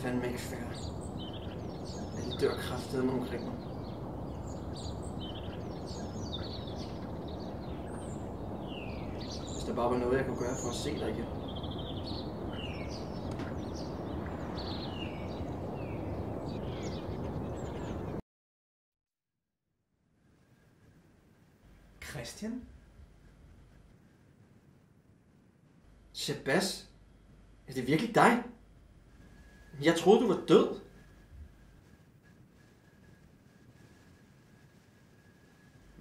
fandme ikke fair. Alle dør kraftedeme omkring mig. Hvis der bare var noget, jeg kunne gøre for at se dig igen. Christian? Shabazz? Er det virkelig dig? Jeg troede, du var død.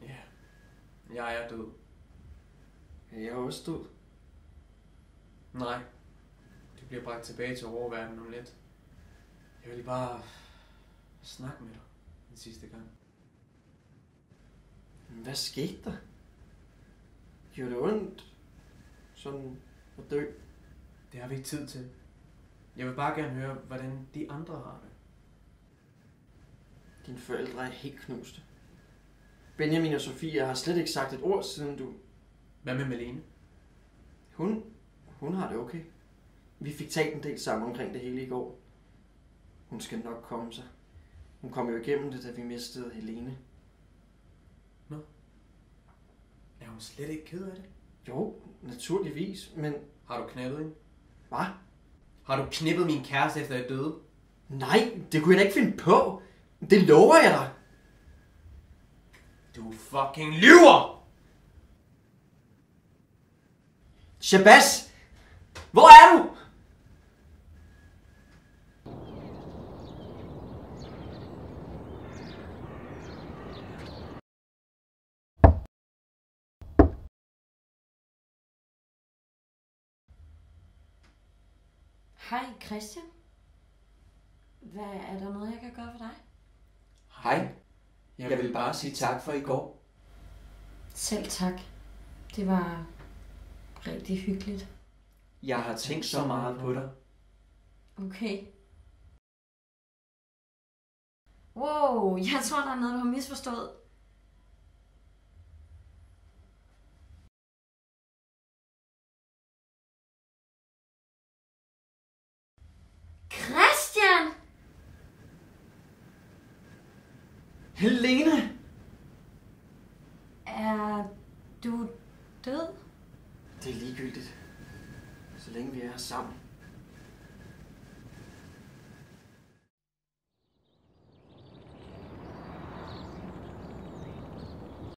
Ja, jeg er død. Jeg er også død. Nej, du bliver bragt tilbage til oververdenen om lidt. Jeg vil bare snakke med dig den sidste gang. Hvad skete der? Gjorde det ondt? Sådan at dø? Det har vi ikke tid til. Jeg vil bare gerne høre, hvordan de andre har det. Dine forældre er helt knuste. Benjamin og Sofie har slet ikke sagt et ord, siden du... Hvad med Malene? Hun har det okay. Vi fik talt en del sammen omkring det hele i går. Hun skal nok komme sig. Hun kom jo igennem det, da vi mistede Helene. Nå. Er hun slet ikke ked af det? Jo, naturligvis, men... Har du knippet hende? Hvad? Har du knippet min kæreste efter jeg døde? Nej, det kunne jeg da ikke finde på. Det lover jeg dig. Du fucking lyver! Shabazz! Hvor er du? Hej Christian. Er der noget, jeg kan gøre for dig? Hej. Jeg vil bare sige tak for i går. Selv tak. Det var rigtig hyggeligt. Jeg har tænkt så meget på dig. Okay. Wow, jeg tror, der er noget, du har misforstået. Christian! Helene! Er du død? Det er ligegyldigt. Så længe vi er her sammen.